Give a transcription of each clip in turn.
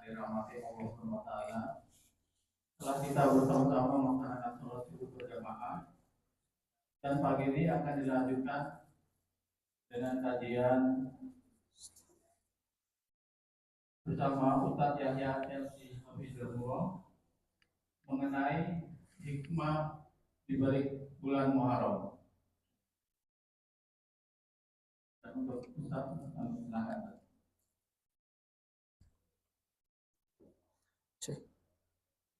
dirahmati Allah SWT, setelah kita bersama-sama melaksanakan sholat subuh berjamaah, dan pagi ini akan dilanjutkan dengan kajian bersama Ustadz Yahya Chelsea Hafizullah mengenai hikmah di balik bulan Muharram. Dan untuk Ustadz, silakan.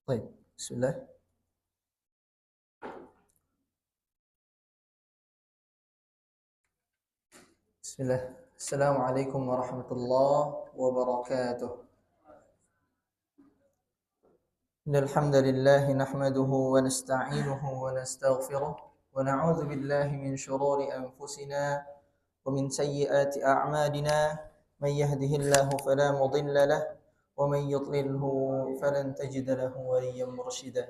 Baik, bismillah. Bismillah. Assalamualaikum warahmatullahi wabarakatuh. Innal hamdalillah nahmaduhu wa nasta'inuhu wa nastaghfiruh wa na'udzu billahi min shururi anfusina wa min sayyiati a'malina. Man yahdihillahu fala mudilla lahu ومن يضلله فلن تجد له وليا مرشدا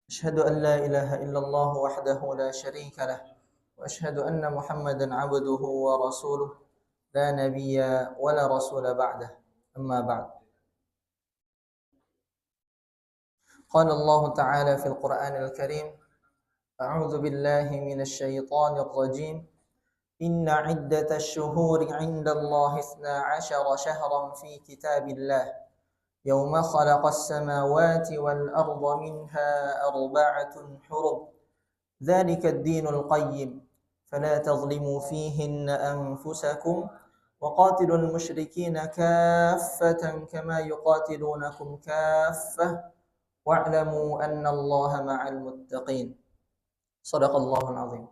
أشهد أن لا إله إلا الله وحده لا شريك له وأشهد أن محمدا عبده ورسوله لا نبي ولا رسول بعده أما بعد قال الله تعالى في القرآن الكريم أعوذ بالله من الشيطان الرجيم إن عدة الشهور عند الله 12 شهرا في كتاب الله يوم خلق السماوات والأرض منها 4 حرم ذلك الدين القيم فلا تظلموا فيهن أنفسكم وقاتلوا المشركين كافة كما يقاتلونكم كافة واعلموا أن الله مع المتقين صدق الله العظيم.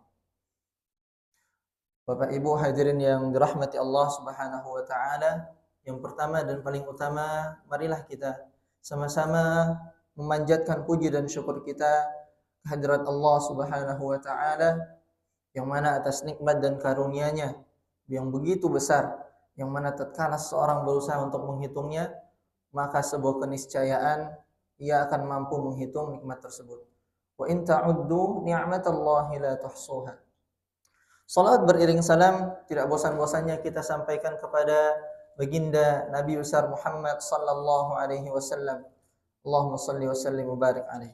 Bapak Ibu hadirin yang dirahmati Allah Subhanahu wa taala, yang pertama dan paling utama, marilah kita sama-sama memanjatkan puji dan syukur kita kehadirat Allah Subhanahu wa taala yang mana atas nikmat dan karunia-Nya yang begitu besar, yang mana tatkala seorang berusaha untuk menghitungnya, maka sebuah keniscayaan ia akan mampu menghitung nikmat tersebut. Wa in ta'uddu ni'matallahi la tuhsuha. Salat beriring salam tidak bosan-bosannya kita sampaikan kepada baginda Nabi besar Muhammad sallallahu alaihi wasallam. Allahumma shalli wa sallim wa barik alaihi.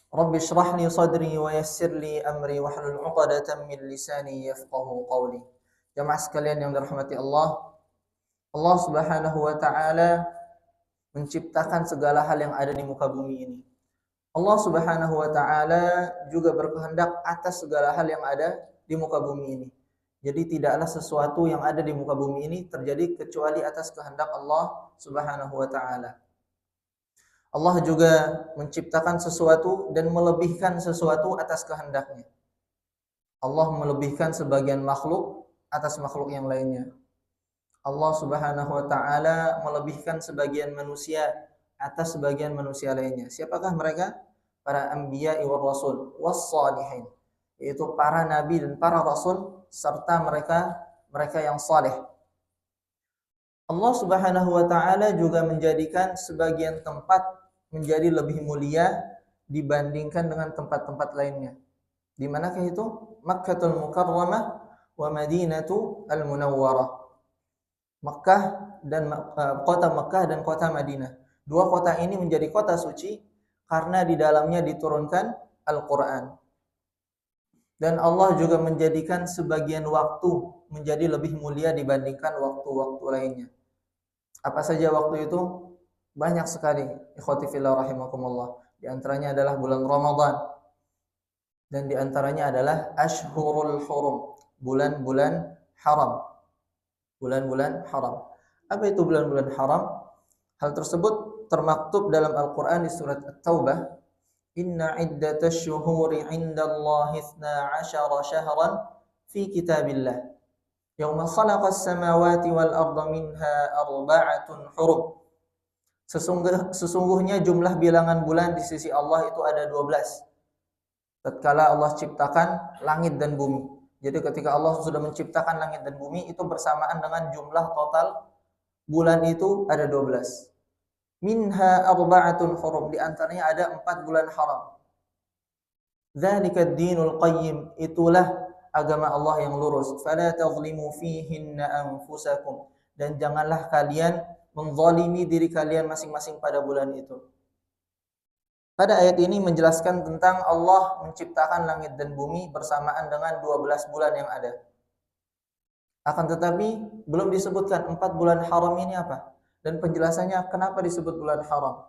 Rabbi shrah li sadri wa yassir li amri wahlul 'uqdatam min lisani yafqahu qawli. Jamaah sekalian yang dirahmati Allah, Allah Subhanahu wa taala menciptakan segala hal yang ada di muka bumi ini. Allah Subhanahu wa taala juga berkehendak atas segala hal yang ada di muka bumi ini. Jadi tidaklah sesuatu yang ada di muka bumi ini terjadi kecuali atas kehendak Allah Subhanahu wa taala. Allah juga menciptakan sesuatu dan melebihkan sesuatu atas kehendaknya. Allah melebihkan sebagian makhluk atas makhluk yang lainnya. Allah Subhanahu wa taala melebihkan sebagian manusia atas sebagian manusia lainnya. Siapakah mereka? Para anbiya wal rasul was salihin, yaitu para nabi dan para rasul serta mereka yang saleh. Allah Subhanahu wa taala juga menjadikan sebagian tempat menjadi lebih mulia dibandingkan dengan tempat-tempat lainnya. Di manakah itu? Makkatul Mukarramah wa Madinatu Al-Munawwarah. Makkah dan kota Makkah dan kota Madinah. Dua kota ini menjadi kota suci karena di dalamnya diturunkan Al-Quran. Dan Allah juga menjadikan sebagian waktu menjadi lebih mulia dibandingkan waktu-waktu lainnya. Apa saja waktu itu? Banyak sekali. Ikhwati fillah rahimakumullah. Di antaranya adalah bulan Ramadan. Dan di antaranya adalah Ashhurul Hurum. Bulan-bulan haram. Bulan-bulan haram. Apa itu bulan-bulan haram? Hal tersebut termaktub dalam Al-Quran di surat At-Taubah. Inna iddatash syuhuri indallahi 12 syahran fi kitabillah. Yawma khalaqas samawati wal arda minha 4 hurum. Sesungguhnya jumlah bilangan bulan di sisi Allah itu ada 12. Tatkala Allah ciptakan langit dan bumi. Jadi ketika Allah sudah menciptakan langit dan bumi, itu bersamaan dengan jumlah total bulan itu ada 12. Minha 4 hurum, di antaranya ada 4 bulan haram. Dzalikad dinul qayyim, itulah agama Allah yang lurus. Fala tazlimu fihinna anfusakum, dan janganlah kalian menzalimi diri kalian masing-masing pada bulan itu. Pada ayat ini menjelaskan tentang Allah menciptakan langit dan bumi bersamaan dengan 12 bulan yang ada. Akan tetapi belum disebutkan 4 bulan haram ini apa dan penjelasannya kenapa disebut bulan haram.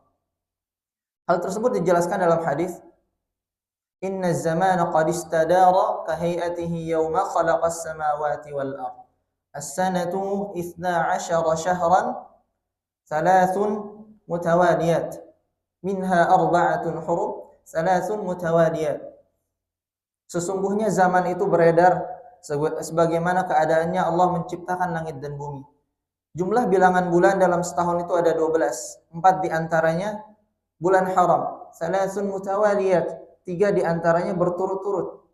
Hal tersebut dijelaskan dalam hadis, "Inna az-zamana qad istadara ka hay'atihi yawma khalaqas samawati wal ardh. As-sanatu 12 syahran, 3 mutawaliyat. Minha 4 hurum, 3 mutawaliyat." Sesungguhnya zaman itu beredar sebagaimana keadaannya Allah menciptakan langit dan bumi. Jumlah bilangan bulan dalam setahun itu ada 12. 4 diantaranya bulan haram. 3 mutawaliyat. 3 diantaranya berturut-turut.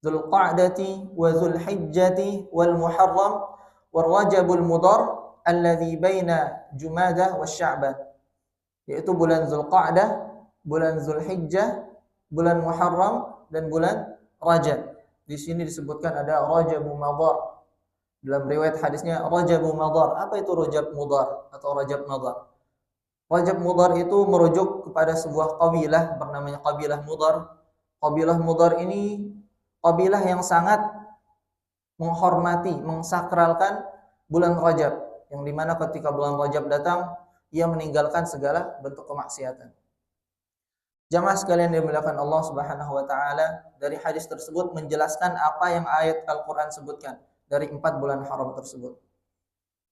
Dzulqa'dati wa Dzulhijjati wal Muharram wal Rajabul Mudhar alladzi baina Jumadah wa Sya'ban. Yaitu bulan Dzulqa'dah, bulan Dzulhijjah, bulan Muharram dan bulan Rajab. Di sini disebutkan ada Rajabul Mudhar. Dalam riwayat hadisnya Rajabul Mudhar. Apa itu Rajab Mudhar atau Rajab Mudhar? Rajab Mudhar itu merujuk kepada sebuah kabilah bernamanya kabilah Mudhar. Kabilah Mudhar ini kabilah yang sangat menghormati, mensakralkan bulan Rajab, yang dimana ketika bulan Rajab datang, ia meninggalkan segala bentuk kemaksiatan. Jamaah sekalian yang dimuliakan Allah Subhanahu wa taala, dari hadis tersebut menjelaskan apa yang ayat Al-Qur'an sebutkan dari 4 bulan haram tersebut.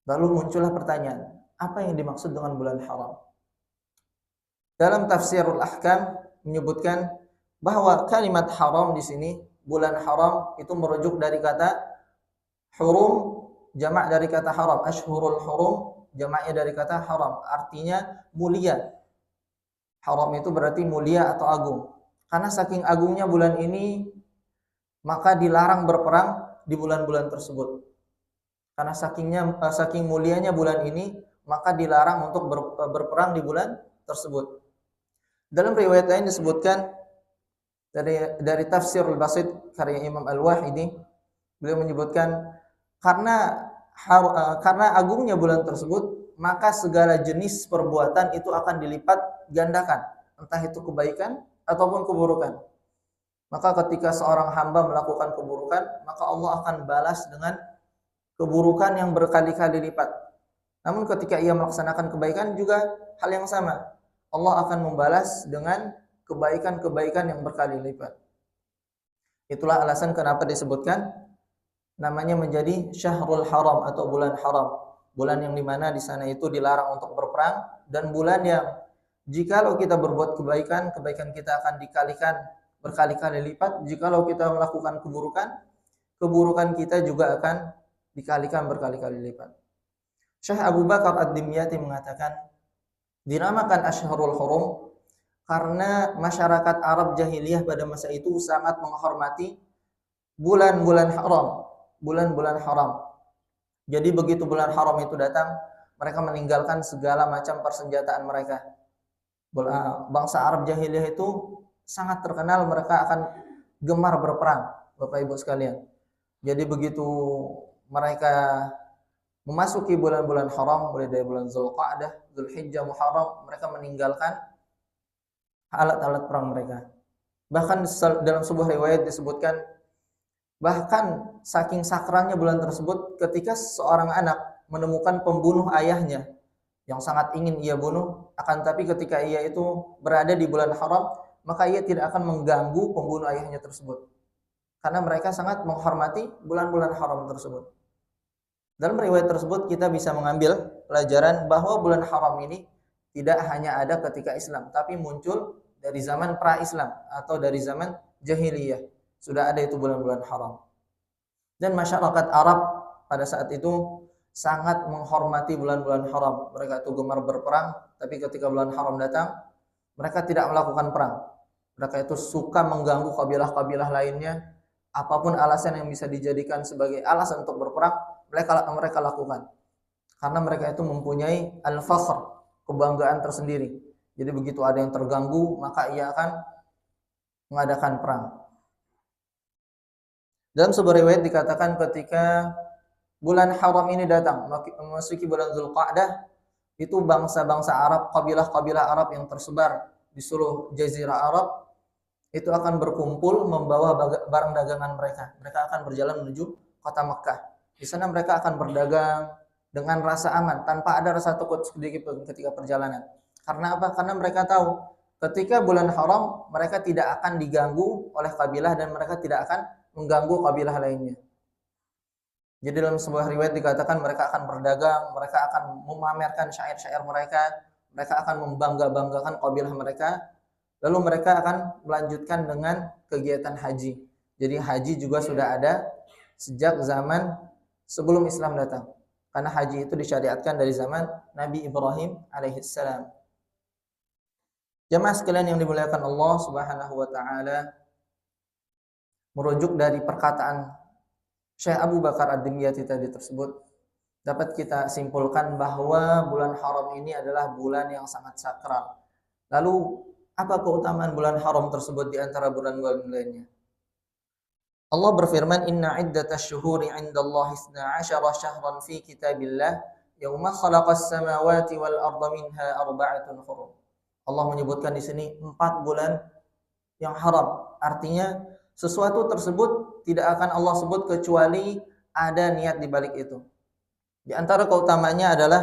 Lalu muncullah pertanyaan, apa yang dimaksud dengan bulan haram? Dalam Tafsirul Ahkam menyebutkan bahwa kalimat haram di sini, bulan haram itu merujuk dari kata hurum, jamak dari kata haram. Ashhurul hurum, jamaknya dari kata haram, artinya mulia. Haram itu berarti mulia atau agung. Karena saking agungnya bulan ini, maka dilarang berperang di bulan-bulan tersebut. Karena saking mulianya bulan ini, maka dilarang untuk berperang di bulan tersebut. Dalam riwayat lain disebutkan dari Tafsirul Basit karya Imam Al-Wahidi, beliau menyebutkan karena agungnya bulan tersebut, maka segala jenis perbuatan itu akan dilipat gandakan, entah itu kebaikan ataupun keburukan. Maka ketika seorang hamba melakukan keburukan, maka Allah akan balas dengan keburukan yang berkali-kali lipat. Namun ketika ia melaksanakan kebaikan juga hal yang sama. Allah akan membalas dengan kebaikan-kebaikan yang berkali lipat. Itulah alasan kenapa disebutkan namanya menjadi Syahrul Haram atau bulan haram. Bulan yang dimana di sana itu dilarang untuk berperang, dan bulan yang jikalau kita berbuat kebaikan, kebaikan kita akan dikalikan berkali-kali lipat. Jikalau kita melakukan keburukan, keburukan kita juga akan dikalikan berkali-kali lipat. Syekh Abu Bakar Ad-Dimyati mengatakan, dinamakan Asyharul Hurum karena masyarakat Arab jahiliyah pada masa itu sangat menghormati bulan-bulan haram, bulan-bulan haram. Jadi begitu bulan haram itu datang, mereka meninggalkan segala macam persenjataan mereka. Bangsa Arab jahiliyah itu sangat terkenal, mereka akan gemar berperang, Bapak Ibu sekalian. Jadi begitu mereka memasuki bulan-bulan haram, mulai dari bulan Dzulqa'dah, Dzulhijjah, Muharram, mereka meninggalkan alat-alat perang mereka. Bahkan dalam sebuah riwayat disebutkan, bahkan saking sakralnya bulan tersebut, ketika seorang anak menemukan pembunuh ayahnya yang sangat ingin ia bunuh, akan tapi ketika ia itu berada di bulan haram, maka ia tidak akan mengganggu pembunuh ayahnya tersebut. Karena mereka sangat menghormati bulan-bulan haram tersebut. Dalam riwayat tersebut kita bisa mengambil pelajaran bahwa bulan haram ini tidak hanya ada ketika Islam, tapi muncul dari zaman pra-Islam atau dari zaman jahiliyah. Sudah ada itu bulan-bulan haram. Dan masyarakat Arab pada saat itu sangat menghormati bulan-bulan haram. Mereka itu gemar berperang, tapi ketika bulan haram datang, mereka tidak melakukan perang. Mereka itu suka mengganggu kabilah-kabilah lainnya. Apapun alasan yang bisa dijadikan sebagai alasan untuk berperang, mereka lakukan. Karena mereka itu mempunyai al-fakhr, kebanggaan tersendiri. Jadi begitu ada yang terganggu, maka ia akan mengadakan perang. Dalam sebuah riwayat dikatakan ketika bulan haram ini datang, memasuki bulan Zulqa'dah, itu bangsa-bangsa Arab, kabilah-kabilah Arab yang tersebar di seluruh jazirah Arab itu akan berkumpul membawa barang dagangan mereka. Mereka akan berjalan menuju kota Mekah. Di sana mereka akan berdagang dengan rasa aman, tanpa ada rasa takut sedikit pun ketika perjalanan. Karena apa? Karena mereka tahu ketika bulan haram mereka tidak akan diganggu oleh kabilah dan mereka tidak akan mengganggu kabilah lainnya. Jadi dalam sebuah riwayat dikatakan mereka akan berdagang, mereka akan memamerkan syair-syair mereka, mereka akan membangga-banggakan kabilah mereka, lalu mereka akan melanjutkan dengan kegiatan haji. Jadi haji juga sudah ada sejak zaman sebelum Islam datang. Karena haji itu disyariatkan dari zaman Nabi Ibrahim alaihissalam. Jamaah sekalian yang dimuliakan Allah Subhanahu wa taala, merujuk dari perkataan Syekh Abu Bakar Ad-Dimyati tadi tersebut, dapat kita simpulkan bahwa bulan haram ini adalah bulan yang sangat sakral. Lalu, apa keutamaan bulan haram tersebut di antara bulan-bulan lainnya? Allah berfirman, "Inna iddatasy syuhuri 'indallahi 12 syahran fi kitabillah, yauma khalaqas samawati wal arda minha arba'atun hurum." Allah menyebutkan di sini 4 bulan yang haram. Artinya sesuatu tersebut tidak akan Allah sebut kecuali ada niat di balik itu. Di antara keutamanya adalah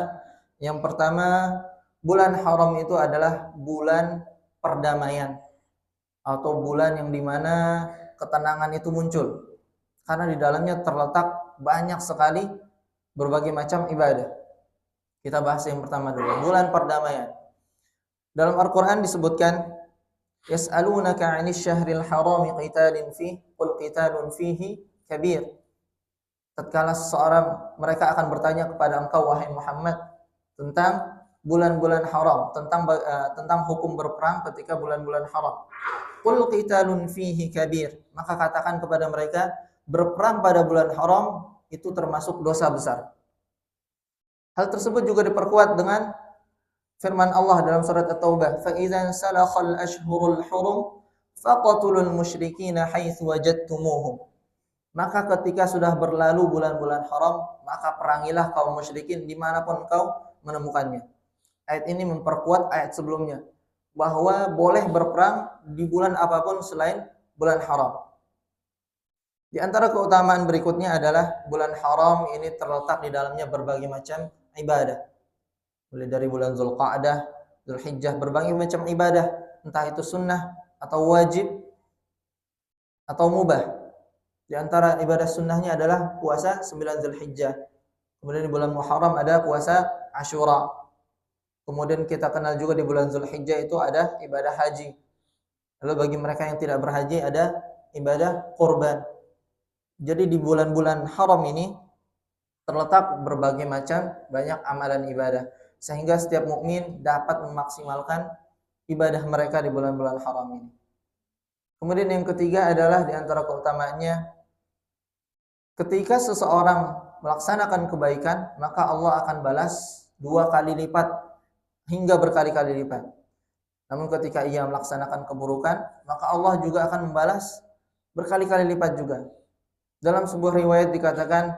yang pertama, bulan haram itu adalah bulan perdamaian atau bulan yang dimana ketenangan itu muncul karena di dalamnya terletak banyak sekali berbagai macam ibadah. Kita bahas yang pertama dulu, bulan perdamaian. Dalam Al-Quran disebutkan, yas'alunaka 'anil syahril harami qitalin fihi qul qitalun fihi kabir. Tatkala seseorang mereka akan bertanya kepada engkau wahai Muhammad tentang bulan-bulan haram, tentang hukum berperang ketika bulan-bulan haram. Qul qitalun fihi kabir. Maka katakan kepada mereka, berperang pada bulan haram itu termasuk dosa besar. Hal tersebut juga diperkuat dengan firman Allah dalam surat At-Taubah, "Fa idzan salakhal ashhurul hurum faqatulul musyrikina haitsu wajadtumuhum." Maka ketika sudah berlalu bulan-bulan haram, maka perangilah kaum musyrikin dimanapun kau menemukannya. Ayat ini memperkuat ayat sebelumnya bahwa boleh berperang di bulan apapun selain bulan haram. Di antara keutamaan berikutnya adalah bulan haram ini terletak di dalamnya berbagai macam ibadah. Mulai dari bulan Zulqa'dah, Zulhijjah, berbagai macam ibadah, entah itu sunnah atau wajib atau mubah. Di antara ibadah sunnahnya adalah puasa 9 Zulhijjah. Kemudian di bulan Muharram ada puasa Asyura. Kemudian kita kenal juga di bulan Zulhijjah itu ada ibadah haji. Lalu bagi mereka yang tidak berhaji ada ibadah kurban. Jadi di bulan-bulan haram ini terletak berbagai macam banyak amalan ibadah, sehingga setiap mukmin dapat memaksimalkan ibadah mereka di bulan-bulan haram ini. Kemudian yang ketiga adalah di antara keutamaannya, ketika seseorang melaksanakan kebaikan, maka Allah akan balas 2 kali lipat hingga berkali-kali lipat. Namun ketika ia melaksanakan keburukan, maka Allah juga akan membalas berkali-kali lipat juga. Dalam sebuah riwayat dikatakan,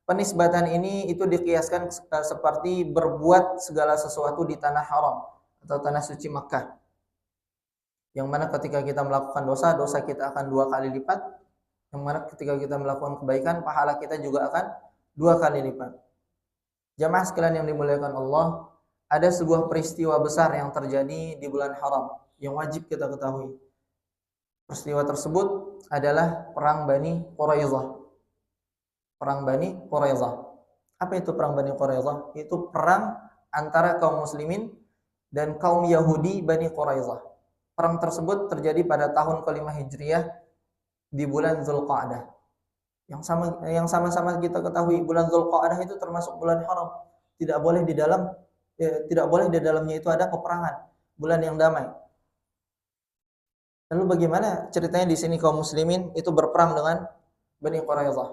penisbatan ini itu dikiaskan seperti berbuat segala sesuatu di tanah haram atau tanah suci Makkah. Yang mana ketika kita melakukan dosa, dosa kita akan 2 kali lipat. Yang mana ketika kita melakukan kebaikan, pahala kita juga akan 2 kali lipat. Jamaah sekalian yang dimuliakan Allah, ada sebuah peristiwa besar yang terjadi di bulan haram yang wajib kita ketahui. Peristiwa tersebut adalah perang Bani Quraidzah. Perang Bani Quraidzah. Apa itu perang Bani Quraidzah? Itu perang antara kaum muslimin dan kaum Yahudi Bani Quraidzah. Perang tersebut terjadi pada tahun ke-5 Hijriah di bulan Zulqa'dah. Yang sama-sama kita ketahui, bulan Zulqa'dah itu termasuk bulan haram. Tidak boleh di dalamnya itu ada peperangan, bulan yang damai. Lalu bagaimana ceritanya di sini kaum muslimin itu berperang dengan Bani Quraidzah?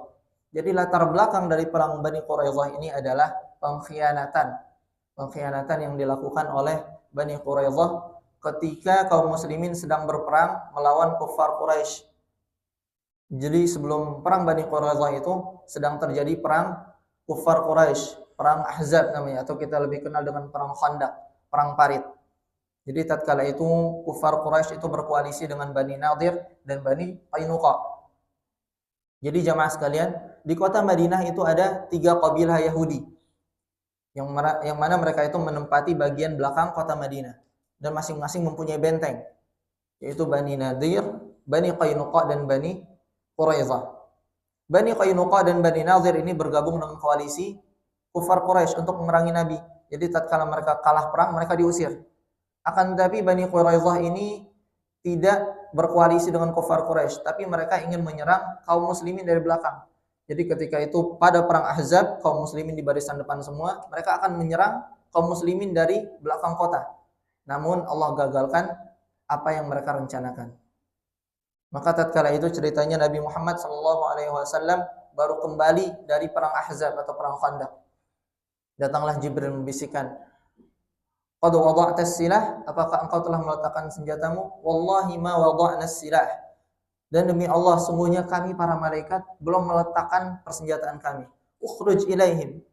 Jadi latar belakang dari perang Bani Quraidzah ini adalah pengkhianatan yang dilakukan oleh Bani Quraidzah ketika kaum muslimin sedang berperang melawan kuffar Quraisy. Jadi sebelum perang Bani Quraidzah itu sedang terjadi perang kufar Quraisy, perang Ahzab namanya, atau kita lebih kenal dengan perang Khandaq, perang parit. Jadi tatkala itu kufar Quraisy itu berkoalisi dengan Bani Nadir dan Bani Qainuqa. Jadi jamaah sekalian, di kota Madinah itu ada 3 kabilah Yahudi yang mana mereka itu menempati bagian belakang kota Madinah dan masing-masing mempunyai benteng, yaitu Bani Nadir, Bani Qainuqa dan Bani Quraizah. Bani Qainuqa dan Bani Nadir ini bergabung dengan koalisi kufar Quraisy untuk memerangi Nabi. Jadi tatkala mereka kalah perang, mereka diusir. Akan tetapi Bani Quraizah ini tidak berkoalisi dengan kufar Quraisy, tapi mereka ingin menyerang kaum muslimin dari belakang. Jadi ketika itu pada perang Ahzab, kaum muslimin di barisan depan semua, mereka akan menyerang kaum muslimin dari belakang kota. Namun Allah gagalkan apa yang mereka rencanakan. Maka tatkala itu ceritanya Nabi Muhammad SAW baru kembali dari perang Ahzab atau perang Khandaq. Datanglah Jibril membisikkan, "Qad wada'ta as-silah? Apakah engkau telah meletakkan senjatamu?" "Wallahi ma wada'na as-silah." Dan demi Allah, sungguhnya kami para malaikat belum meletakkan persenjataan kami. "Ukhruj ilaihim."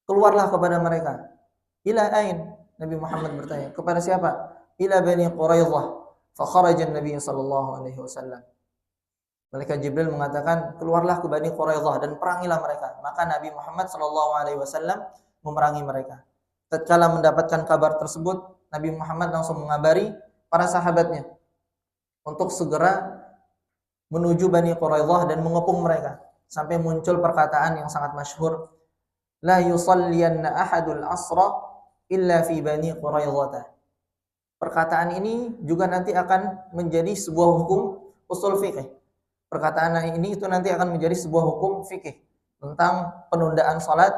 Keluarlah kepada mereka. "Ila ain?" Nabi Muhammad bertanya. "Kepada siapa?" "Ila Bani Quraizah." Fa kharaja an-nabiy sallallahu alaihi wasallam. Malaikat Jibril mengatakan, "Keluarlah ke Bani Quraizah dan perangilah mereka." Maka Nabi Muhammad sallallahu alaihi wasallam memerangi mereka. Tatkala mendapatkan kabar tersebut, Nabi Muhammad langsung mengabari para sahabatnya untuk segera menuju Bani Quraizah dan mengepung mereka. Sampai muncul perkataan yang sangat masyhur, "La yusalliyanna ahadul asra illa fi Bani Quraizah." Perkataan ini juga nanti akan menjadi sebuah hukum usul fikih. Perkataan ini itu nanti akan menjadi sebuah hukum fikih tentang penundaan salat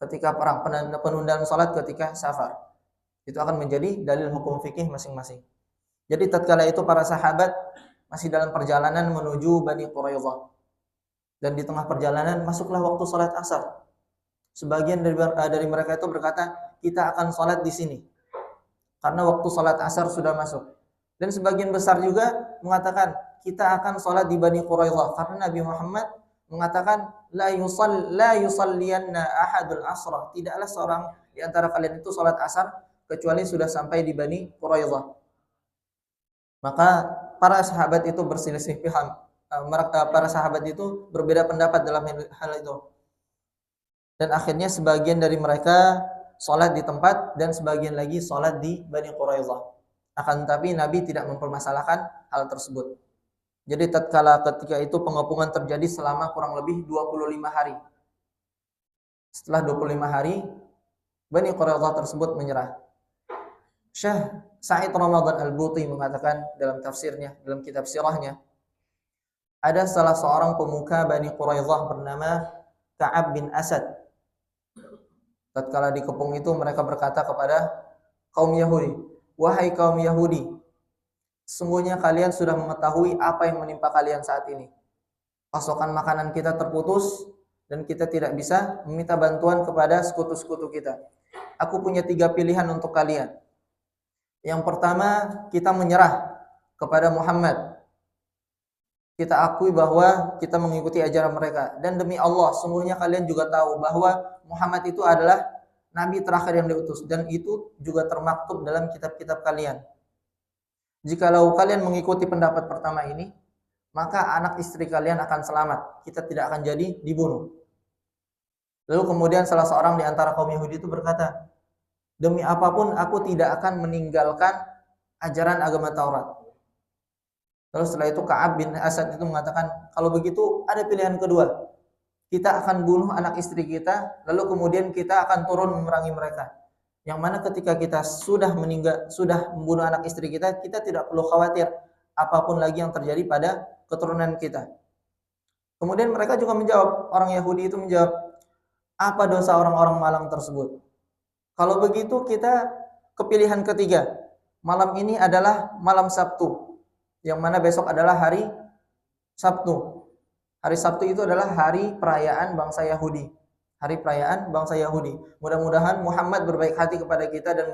ketika perang, penundaan salat ketika safar. Itu akan menjadi dalil hukum fikih masing-masing. Jadi tatkala itu para sahabat masih dalam perjalanan menuju Bani Quraizah. Dan di tengah perjalanan masuklah waktu salat asar. Sebagian dari mereka itu berkata, "Kita akan salat di sini." Karena waktu salat asar sudah masuk. Dan sebagian besar juga mengatakan, "Kita akan salat di Bani Quraizah." Karena Nabi Muhammad mengatakan, la yusalliyanna ahadul asra. Tidaklah seorang di antara kalian itu salat asar kecuali sudah sampai di Bani Quraizah. Maka para sahabat itu berselisih paham. Para sahabat itu berbeda pendapat dalam hal itu. Dan akhirnya sebagian dari mereka salat di tempat dan sebagian lagi salat di Bani Quraizah. Akan tetapi Nabi tidak mempermasalahkan hal tersebut. Jadi tatkala ketika itu pengepungan terjadi selama kurang lebih 25 hari. Setelah 25 hari, Bani Quraizah tersebut menyerah. Syekh Sa'id Ramadan Al-Buti mengatakan dalam tafsirnya, dalam kitab sirahnya, ada salah seorang pemuka Bani Quraizah bernama Ka'ab bin Asad. Tatkala dikepung itu mereka berkata kepada kaum Yahudi, "Wahai kaum Yahudi, sesungguhnya kalian sudah mengetahui apa yang menimpa kalian saat ini. Pasokan makanan kita terputus dan kita tidak bisa meminta bantuan kepada sekutu-sekutu kita. Aku punya 3 pilihan untuk kalian. Yang pertama, kita menyerah kepada Muhammad. Kita akui bahwa kita mengikuti ajaran mereka. Dan demi Allah, sungguhnya kalian juga tahu bahwa Muhammad itu adalah Nabi terakhir yang diutus. Dan itu juga termaktub dalam kitab-kitab kalian. Jikalau kalian mengikuti pendapat pertama ini, maka anak istri kalian akan selamat. Kita tidak akan jadi dibunuh." Lalu kemudian salah seorang di antara kaum Yahudi itu berkata, "Demi apapun aku tidak akan meninggalkan ajaran agama Taurat." Lalu setelah itu Ka'ab bin Asad itu mengatakan, "Kalau begitu ada pilihan kedua. Kita akan bunuh anak istri kita, lalu kemudian kita akan turun memerangi mereka. Yang mana ketika kita sudah membunuh anak istri kita, kita tidak perlu khawatir apapun lagi yang terjadi pada keturunan kita." Kemudian mereka juga menjawab, orang Yahudi itu menjawab, "Apa dosa orang-orang malang tersebut? Kalau begitu kita ke pilihan ketiga. Malam ini adalah malam Sabtu, yang mana besok adalah hari Sabtu. Hari Sabtu itu adalah hari perayaan bangsa Yahudi. Hari perayaan bangsa Yahudi. Mudah-mudahan Muhammad berbaik hati kepada kita dan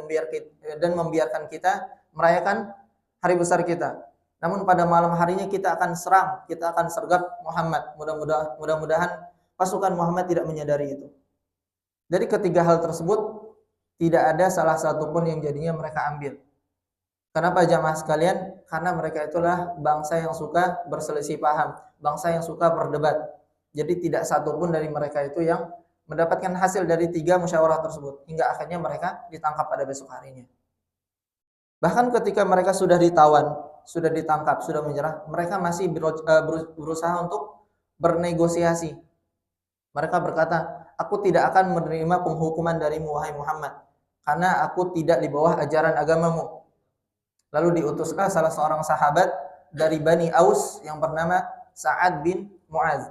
membiarkan kita merayakan hari besar kita. Namun pada malam harinya kita akan serang, kita akan sergap Muhammad. Mudah-mudahan pasukan Muhammad tidak menyadari itu. Dari ketiga hal tersebut tidak ada salah satu pun yang jadinya mereka ambil. Kenapa jamaah sekalian? Karena mereka itulah bangsa yang suka berselisih paham, bangsa yang suka berdebat. Jadi tidak satu pun dari mereka itu yang mendapatkan hasil dari 3 musyawarah tersebut, hingga akhirnya mereka ditangkap pada besok harinya. Bahkan ketika mereka sudah ditawan, sudah ditangkap, sudah menyerah, mereka masih berusaha untuk bernegosiasi. Mereka berkata, aku tidak akan menerima penghukuman darimu, wahai Muhammad, karena aku tidak di bawah ajaran agamamu. Lalu diutuslah salah seorang sahabat dari Bani Aus yang bernama Sa'ad bin Mu'adz.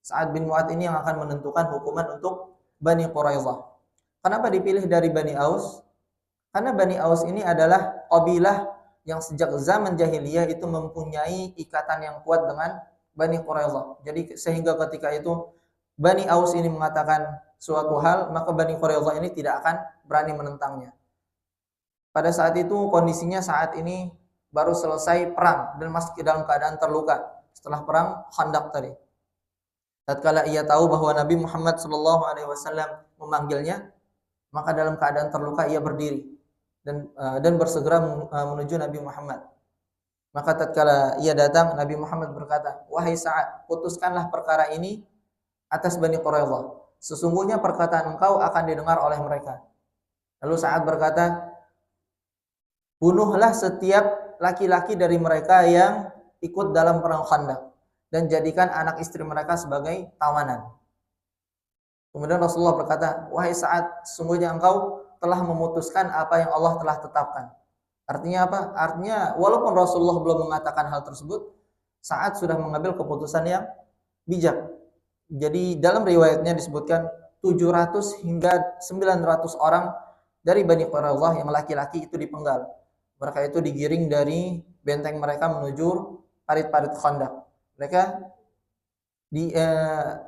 Sa'ad bin Mu'adz ini yang akan menentukan hukuman untuk Bani Quraidah. Kenapa dipilih dari Bani Aus? Karena Bani Aus ini adalah qabilah yang sejak zaman jahiliyah itu mempunyai ikatan yang kuat dengan Bani Quraidah. Jadi sehingga ketika itu Bani Aus ini mengatakan suatu hal, maka Bani Quraidah ini tidak akan berani menentangnya. Pada saat itu kondisinya saat ini baru selesai perang dan masih dalam keadaan terluka setelah perang Khandaq tadi. Tatkala ia tahu bahwa Nabi Muhammad SAW memanggilnya, maka dalam keadaan terluka ia berdiri dan bersegera menuju Nabi Muhammad. Maka tatkala ia datang, Nabi Muhammad berkata, wahai Sa'ad, putuskanlah perkara ini atas Bani Quraidah. Sesungguhnya perkataan engkau akan didengar oleh mereka. Lalu Sa'ad berkata, bunuhlah setiap laki-laki dari mereka yang ikut dalam perang Khandaq dan jadikan anak istri mereka sebagai tawanan. Kemudian Rasulullah berkata, wahai Sa'ad, sesungguhnya engkau telah memutuskan apa yang Allah telah tetapkan. Artinya apa? Artinya walaupun Rasulullah belum mengatakan hal tersebut, Sa'ad sudah mengambil keputusan yang bijak. Jadi dalam riwayatnya disebutkan 700 hingga 900 orang dari Bani Quraidah yang laki-laki itu dipenggal. Mereka itu digiring dari benteng mereka menuju parit-parit Khandaq. Mereka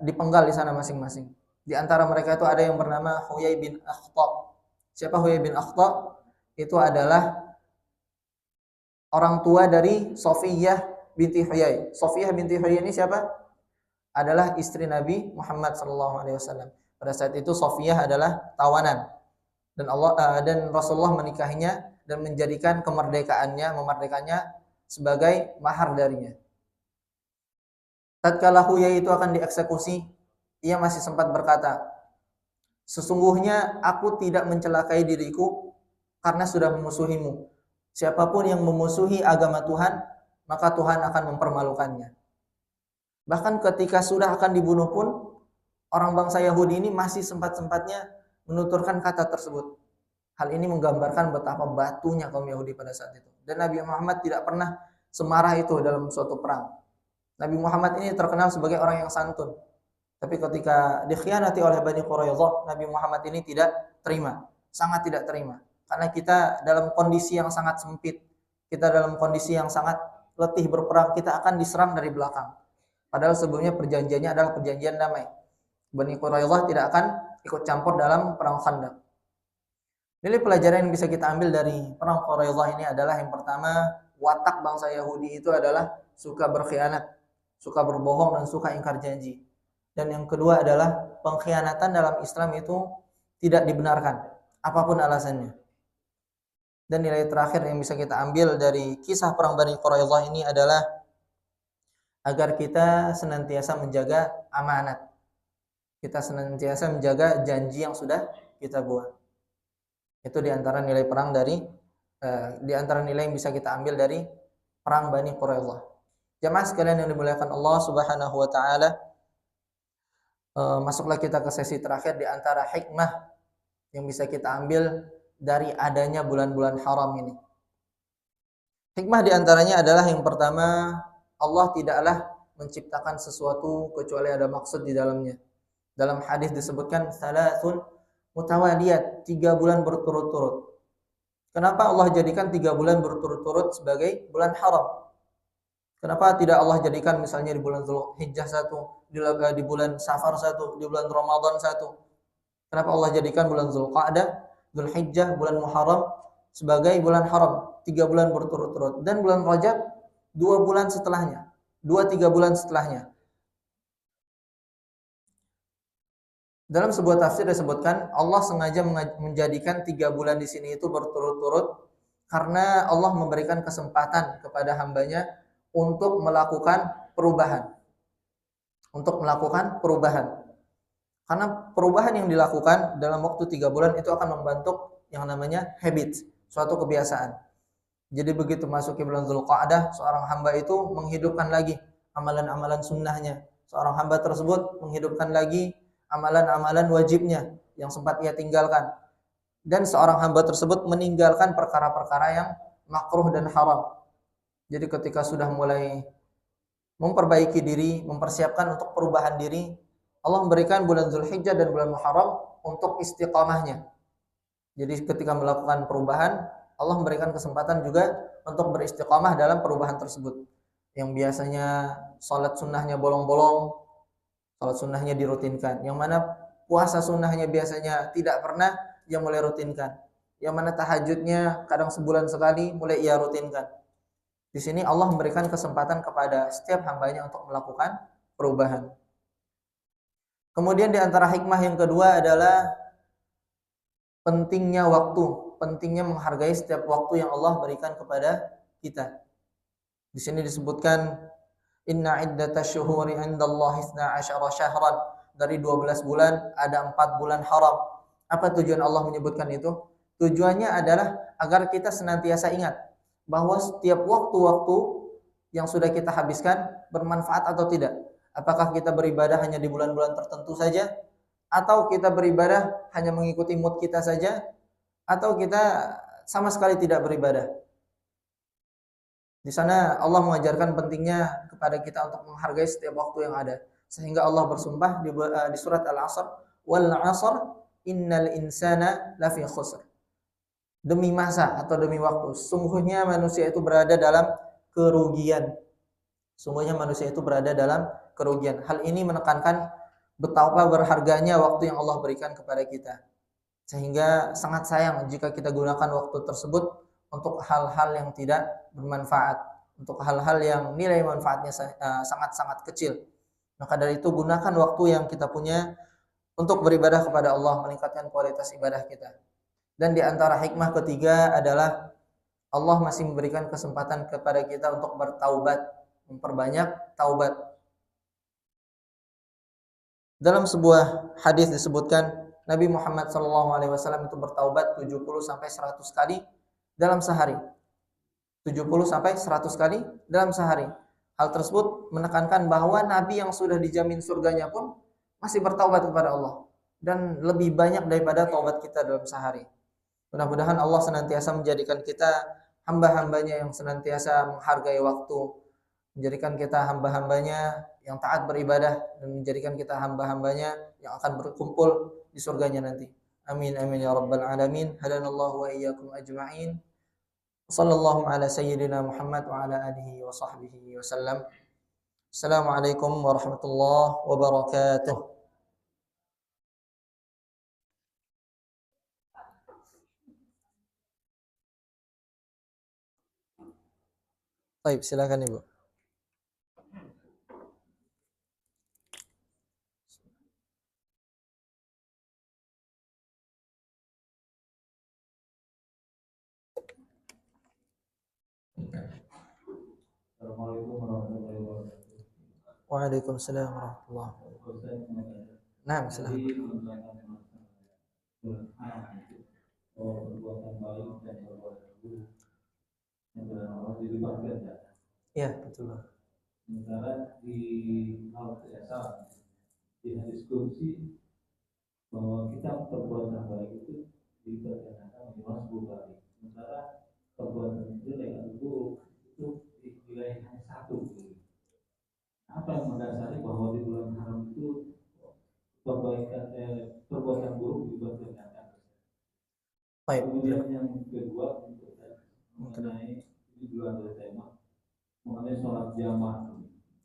dipenggal di sana masing-masing. Di antara mereka itu ada yang bernama Huyai bin Akhtab. Siapa Huyai bin Akhtab? Itu adalah orang tua dari Safiyah binti Huyai. Safiyah binti Huyai ini siapa? Adalah istri Nabi Muhammad SAW. Pada saat itu Safiyah adalah tawanan dan Rasulullah menikahinya dan menjadikan memerdekakannya sebagai mahar darinya. Tatkala Huyai itu akan dieksekusi, ia masih sempat berkata, sesungguhnya aku tidak mencelakai diriku karena sudah memusuhimu. Siapapun yang memusuhi agama Tuhan, maka Tuhan akan mempermalukannya. Bahkan ketika sudah akan dibunuh pun, orang bangsa Yahudi ini masih sempat-sempatnya menuturkan kata tersebut. Hal ini menggambarkan betapa batunya kaum Yahudi pada saat itu. Dan Nabi Muhammad tidak pernah semarah itu dalam suatu perang. Nabi Muhammad ini terkenal sebagai orang yang santun. Tapi ketika dikhianati oleh Bani Quraidah, Nabi Muhammad ini tidak terima, sangat tidak terima. Karena kita dalam kondisi yang sangat sempit, kita dalam kondisi yang sangat letih berperang, kita akan diserang dari belakang. Padahal sebelumnya perjanjiannya adalah perjanjian damai. Bani Quraidah tidak akan ikut campur dalam perang Khandaq. Nilai pelajaran yang bisa kita ambil dari perang Quraidah ini adalah yang pertama, watak bangsa Yahudi itu adalah suka berkhianat, suka berbohong dan suka ingkar janji. Dan yang kedua adalah pengkhianatan dalam Islam itu tidak dibenarkan, apapun alasannya. Dan nilai terakhir yang bisa kita ambil dari kisah perang Bani Quraidah ini adalah agar kita senantiasa menjaga amanat. Kita senantiasa menjaga janji yang sudah kita buat. Itu di antara nilai perang di antara nilai yang bisa kita ambil dari perang Bani Quraidah. Jamaah sekalian yang dimuliakan Allah Subhanahu wa taala, masuklah kita ke sesi terakhir di antara hikmah yang bisa kita ambil dari adanya bulan-bulan haram ini. Hikmah di antaranya adalah yang pertama, Allah tidaklah menciptakan sesuatu kecuali ada maksud di dalamnya. Dalam hadis disebutkan salasun mutawaliyat, 3 bulan berturut-turut. Kenapa Allah jadikan 3 bulan berturut-turut sebagai bulan haram? Kenapa tidak Allah jadikan misalnya di bulan Zulhijjah 1, di bulan Safar 1, di bulan Ramadan 1? Kenapa Allah jadikan bulan Zulqa'dah, Zulhijjah, bulan Muharram sebagai bulan haram, 3 bulan berturut-turut, dan bulan Rajab 2 bulan setelahnya, 2-3 bulan setelahnya. Dalam sebuah tafsir disebutkan Allah sengaja menjadikan 3 bulan di sini itu berturut-turut karena Allah memberikan kesempatan kepada hambanya untuk melakukan perubahan. Untuk melakukan perubahan. Karena perubahan yang dilakukan dalam waktu 3 bulan itu akan membentuk yang namanya habit, suatu kebiasaan. Jadi begitu masuk ke bulan Dzulqa'dah, seorang hamba itu menghidupkan lagi amalan-amalan sunnahnya. Seorang hamba tersebut menghidupkan lagi amalan-amalan wajibnya yang sempat ia tinggalkan. Dan seorang hamba tersebut meninggalkan perkara-perkara yang makruh dan haram. Jadi ketika sudah mulai memperbaiki diri, mempersiapkan untuk perubahan diri, Allah memberikan bulan Zulhijjah dan bulan Muharram untuk istiqamahnya. Jadi ketika melakukan perubahan, Allah memberikan kesempatan juga untuk beristiqamah dalam perubahan tersebut. Yang biasanya sholat sunnahnya bolong-bolong, sholat sunnahnya dirutinkan. Yang mana puasa sunnahnya biasanya tidak pernah, ia mulai rutinkan. Yang mana tahajudnya kadang sebulan sekali, mulai ia rutinkan. Di sini Allah memberikan kesempatan kepada setiap hambanya untuk melakukan perubahan. Kemudian di antara hikmah yang kedua adalah pentingnya waktu, pentingnya menghargai setiap waktu yang Allah berikan kepada kita. Di sini disebutkan inna iddatash syuhuri 'indallahi 12 syahran. Dari 12 bulan ada 4 bulan haram. Apa tujuan Allah menyebutkan itu? Tujuannya adalah agar kita senantiasa ingat bahwa setiap waktu-waktu yang sudah kita habiskan bermanfaat atau tidak. Apakah kita beribadah hanya di bulan-bulan tertentu saja, atau kita beribadah hanya mengikuti mood kita saja, atau kita sama sekali tidak beribadah. Di sana Allah mengajarkan pentingnya kepada kita untuk menghargai setiap waktu yang ada. Sehingga Allah bersumpah di surat Al-Asr, wal 'asr innal insana lafi khusr. Demi masa atau demi waktu, sungguhnya manusia itu berada dalam kerugian. Sungguhnya manusia itu berada dalam kerugian. Hal ini menekankan betapa berharganya waktu yang Allah berikan kepada kita. Sehingga sangat sayang jika kita gunakan waktu tersebut untuk hal-hal yang tidak bermanfaat, untuk hal-hal yang nilai manfaatnya sangat-sangat kecil. Maka dari itu gunakan waktu yang kita punya untuk beribadah kepada Allah, meningkatkan kualitas ibadah kita. Dan di antara hikmah ketiga adalah Allah masih memberikan kesempatan kepada kita untuk bertaubat, memperbanyak taubat. Dalam sebuah hadis disebutkan Nabi Muhammad SAW itu bertaubat 70 sampai 100 kali dalam sehari. 70 sampai 100 kali dalam sehari. Hal tersebut menekankan bahwa Nabi yang sudah dijamin surganya pun masih bertaubat kepada Allah. Dan lebih banyak daripada taubat kita dalam sehari. Mudah-mudahan Allah senantiasa menjadikan kita hamba-hambanya yang senantiasa menghargai waktu, menjadikan kita hamba-hambanya yang taat beribadah, dan menjadikan kita hamba-hambanya yang akan berkumpul di surganya nanti. Amin amin ya rabbal alamin. Hadanallahu wa iyyakum ajma'in. Sallallahu ala sayyidina Muhammad wa ala alihi wa sahbihi wasallam. Assalamualaikum warahmatullahi wabarakatuh. Baik, silakan Ibu. Assalamualaikum warahmatullahi wabarakatuh. Waalaikumsalam warahmatullahi wabarakatuh. Nah, silakan. Perbuatan baik dan perbuatan buruk yang benar dilibatkan ya. Iya, betul. Sementara di hal kebiasaan di hadis kursi bahwa kita perbuatan baik itu dilibatkan menjadi 10 kali. Sementara perbuatan jelek atau buruk itu dinilai hanya 1. Apa yang mendasari bahwa di bulan haram itu perbuatan buruk dilibatkan? Baik. Kemudian yang kedua untuk mengenai ini juga ada tema mengenai sholat jamaah,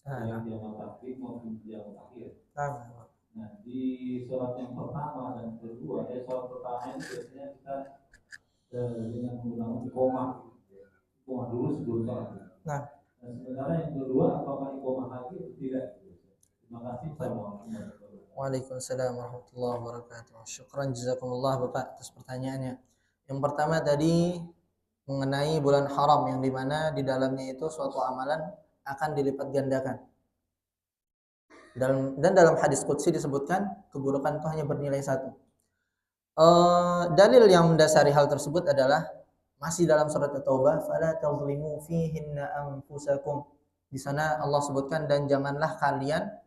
jamaah takbir maupun jamaah akhir. Nah di sholat yang pertama dan kedua, sholat pertama ini biasanya kita dengan menggunakan iqomah dulu sebelum sholat. Nah sementara yang kedua apakah iqomah lagi atau tidak? Terima kasih. Waalaikumsalam warahmatullahi wabarakatuh. Syukran jazakumullah Bapak atas pertanyaannya. Yang pertama tadi mengenai bulan haram yang dimana di dalamnya itu suatu amalan akan dilipat gandakan. Dan dalam hadis qudsi disebutkan keburukan itu hanya bernilai 1. Dalil yang mendasari hal tersebut adalah masih dalam surat At-Taubah, fala tadhlimu fihinna anfusakum. Di sana Allah sebutkan, dan janganlah kalian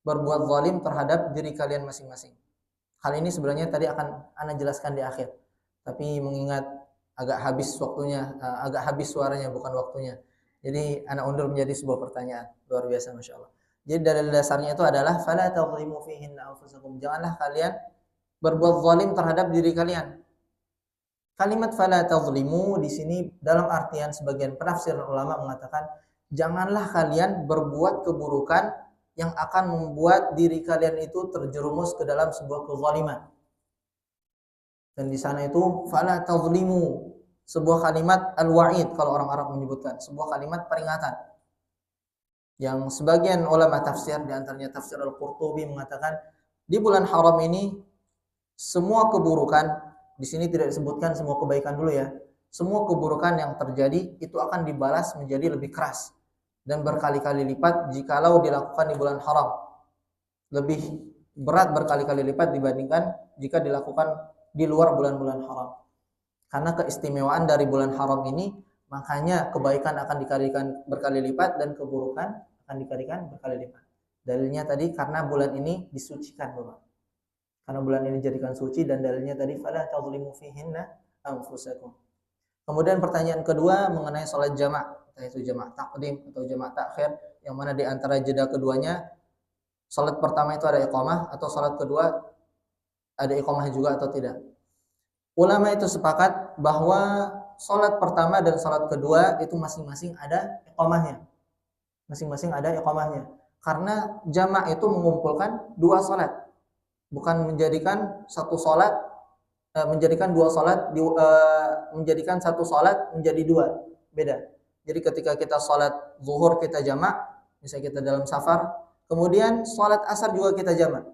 berbuat zalim terhadap diri kalian masing-masing. Hal ini sebenarnya tadi akan ana jelaskan di akhir. Tapi mengingat agak habis waktunya, agak habis suaranya bukan waktunya. Jadi ana undur menjadi sebuah pertanyaan. Luar biasa Masya Allah. Jadi dalil dasarnya itu adalah fala tadhlimu fihinna anfusakum. Janganlah kalian berbuat zalim terhadap diri kalian. Kalimat fala tadhlimu di sini dalam artian sebagian penafsir ulama mengatakan janganlah kalian berbuat keburukan yang akan membuat diri kalian itu terjerumus ke dalam sebuah kezaliman. Dan di sana itu fala tadhlimu, sebuah kalimat al-wa'id kalau orang Arab menyebutkan, sebuah kalimat peringatan. Yang sebagian ulama tafsir, di antaranya tafsir Al-Qurtubi mengatakan di bulan haram ini semua keburukan, di sini tidak disebutkan semua kebaikan dulu ya. Semua keburukan yang terjadi itu akan dibalas menjadi lebih keras dan berkali-kali lipat jikalau dilakukan di bulan haram. Lebih berat berkali-kali lipat dibandingkan jika dilakukan di luar bulan-bulan haram. Karena keistimewaan dari bulan haram ini, makanya kebaikan akan dikalikan berkali lipat dan keburukan akan dikalikan berkali lipat. Dalilnya tadi karena bulan ini disucikan, Bapak. Karena bulan ini dijadikan suci, dan dalilnya tadi fala tadhlimu fihinna anfusakum. Kemudian pertanyaan kedua mengenai salat jamak, entah itu jamak takdim atau jamak takhir, yang mana di antara jeda keduanya salat pertama itu ada iqamah atau salat kedua ada iqamah juga atau tidak. Ulama itu sepakat bahwa salat pertama dan salat kedua itu masing-masing ada iqamahnya. Masing-masing ada iqamahnya. Karena jamak itu mengumpulkan dua salat. Bukan menjadikan satu salat menjadikan dua salat menjadikan satu salat menjadi dua. Beda. Jadi ketika kita salat zuhur kita jamak, misalnya kita dalam safar, kemudian salat asar juga kita jamak.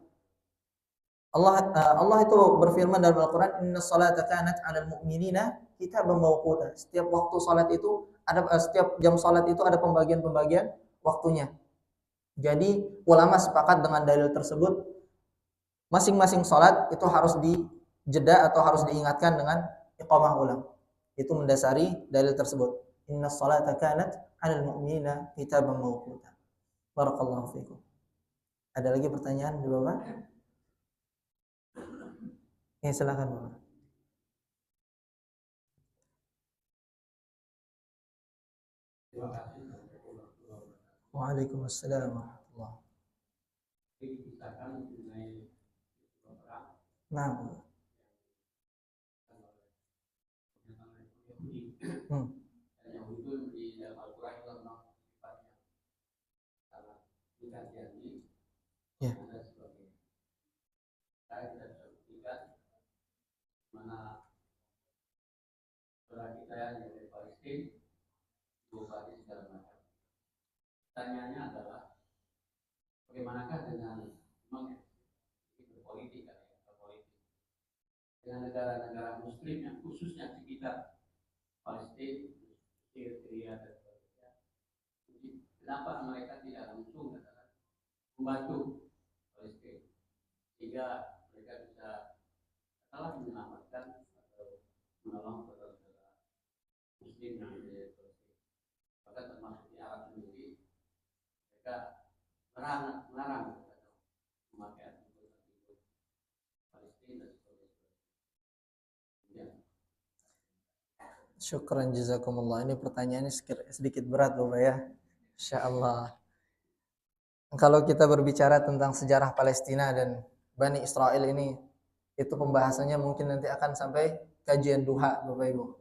Allah itu berfirman dalam Al-Qur'an, "Innas salata kanat 'alal mu'minina kitaban mawquta." Setiap waktu salat itu ada setiap jam salat itu ada pembagian-pembagian waktunya. Jadi ulama sepakat dengan dalil tersebut, masing-masing salat itu harus dijeda atau harus diingatkan dengan iqamah ulang. Itu mendasari dalil tersebut. Innas salata kanat 'alal mu'minina kitaban mawquta. Barakallahu fikum. Ada lagi pertanyaan di bawah? Ya, silakan Bapak. Terima kasih. Waalaikumsalam warahmatullahi wabarakatuh. Nah. Yang itu di dalam Al-Quran itu memang sifatnya sangat dikaji. Ya. Saya tidak bisa buktikan mana saudara kita yang dari Palestina, Bupati segala macam. Pertanyaannya adalah bagaimanakah dengan berpolitik dengan negara-negara Muslim yang khususnya sekitar Palestina, Syria dan sebagainya. Kenapa mereka tidak langsung membantu Palestina sehingga mereka bisa salah menyelamatkan atau menolong saudara-saudara Muslim yang ada di Palestina. Bahkan termasuk di Arab sendiri, mereka melarang memakai atribut Palestina dan sebagainya. Syukran jazakumullah. Ini pertanyaannya sedikit berat Bapak ya. Insyaallah. Kalau kita berbicara tentang sejarah Palestina dan Bani Israel ini, itu pembahasannya mungkin nanti akan sampai kajian duha Bapak Ibu.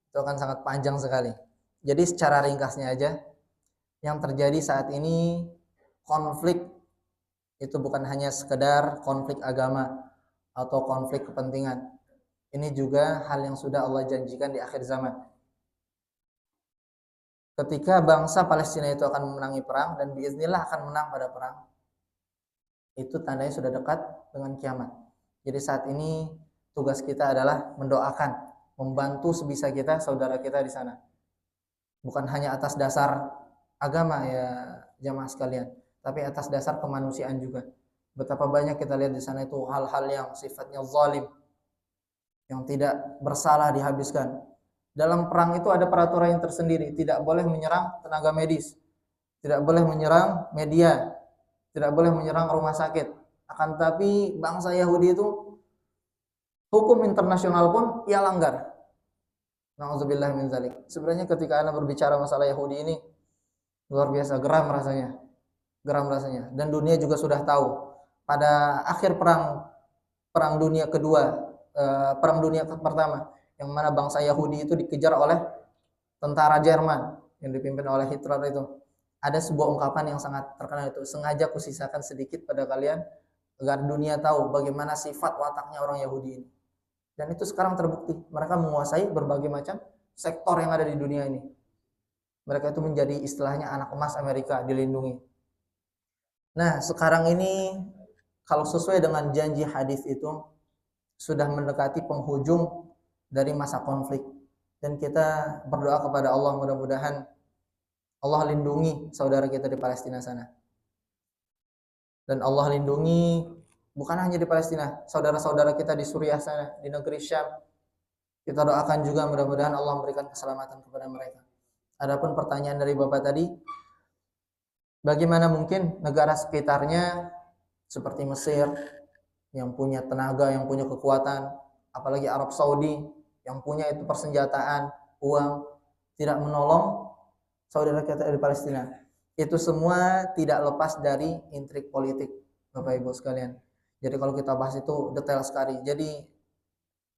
Itu akan sangat panjang sekali. Jadi secara ringkasnya aja, yang terjadi saat ini konflik itu bukan hanya sekedar konflik agama atau konflik kepentingan. Ini juga hal yang sudah Allah janjikan di akhir zaman. Ketika bangsa Palestina itu akan memenangi perang dan biiznillah akan menang pada perang, itu tandanya sudah dekat dengan kiamat. Jadi saat ini tugas kita adalah mendoakan, membantu sebisa kita saudara kita di sana. Bukan hanya atas dasar agama ya jamaah sekalian, tapi atas dasar kemanusiaan juga. Betapa banyak kita lihat di sana itu hal-hal yang sifatnya zalim, yang tidak bersalah dihabiskan. Dalam perang itu ada peraturan yang tersendiri, tidak boleh menyerang tenaga medis, tidak boleh menyerang media, tidak boleh menyerang rumah sakit. Akan tetapi bangsa Yahudi itu hukum internasional pun ia langgar. Nauzubillah min zalik. Sebenarnya ketika Anda berbicara masalah Yahudi ini luar biasa geram rasanya. Geram rasanya. Dan dunia juga sudah tahu. Pada akhir perang dunia kedua, perang dunia pertama, yang mana bangsa Yahudi itu dikejar oleh tentara Jerman yang dipimpin oleh Hitler itu. Ada sebuah ungkapan yang sangat terkenal itu, sengaja kusisakan sedikit pada kalian agar dunia tahu bagaimana sifat wataknya orang Yahudi ini. Dan itu sekarang terbukti, mereka menguasai berbagai macam sektor yang ada di dunia ini. Mereka itu menjadi istilahnya anak emas Amerika, dilindungi. Nah, sekarang ini kalau sesuai dengan janji hadis itu sudah mendekati penghujung dari masa konflik, dan kita berdoa kepada Allah mudah-mudahan Allah lindungi saudara kita di Palestina sana. Dan Allah lindungi bukan hanya di Palestina, saudara-saudara kita di Suriah sana, di negeri Syam. Kita doakan juga mudah-mudahan Allah memberikan keselamatan kepada mereka. Adapun pertanyaan dari Bapak tadi, bagaimana mungkin negara sekitarnya seperti Mesir yang punya tenaga, yang punya kekuatan, apalagi Arab Saudi yang punya itu persenjataan, uang, tidak menolong saudara kita di Palestina. Itu semua tidak lepas dari intrik politik, Bapak Ibu sekalian. Jadi kalau kita bahas itu detail sekali. Jadi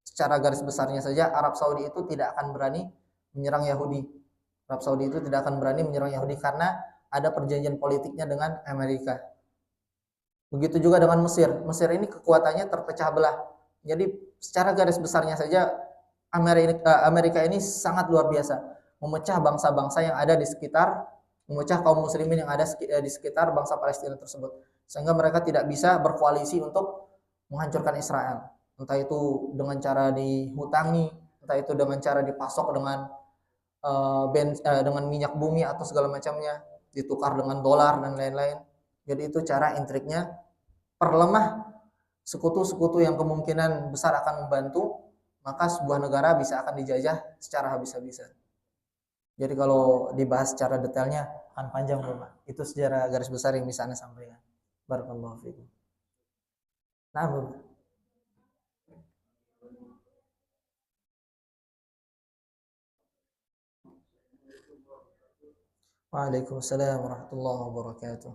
secara garis besarnya saja Arab Saudi itu tidak akan berani menyerang Yahudi. Arab Saudi itu tidak akan berani menyerang Yahudi karena ada perjanjian politiknya dengan Amerika. Begitu juga dengan Mesir. Mesir ini kekuatannya terpecah belah. Jadi secara garis besarnya saja Amerika ini sangat luar biasa, memecah bangsa-bangsa yang ada di sekitar, memecah kaum muslimin yang ada di sekitar bangsa Palestina tersebut, sehingga mereka tidak bisa berkoalisi untuk menghancurkan Israel. Entah itu dengan cara dihutangi, entah itu dengan cara dipasok dengan dengan minyak bumi atau segala macamnya, ditukar dengan dolar dan lain-lain. Jadi itu cara intriknya, perlemah sekutu-sekutu yang kemungkinan besar akan membantu, maka sebuah negara bisa akan dijajah secara habis-habisan. Jadi kalau dibahas secara detailnya akan panjang, Bapak. Itu sejarah garis besar yang bisa Anda sampaikan. Barakallahu fiikum. Nah, Bapak. Waalaikumsalam warahmatullahi wabarakatuh.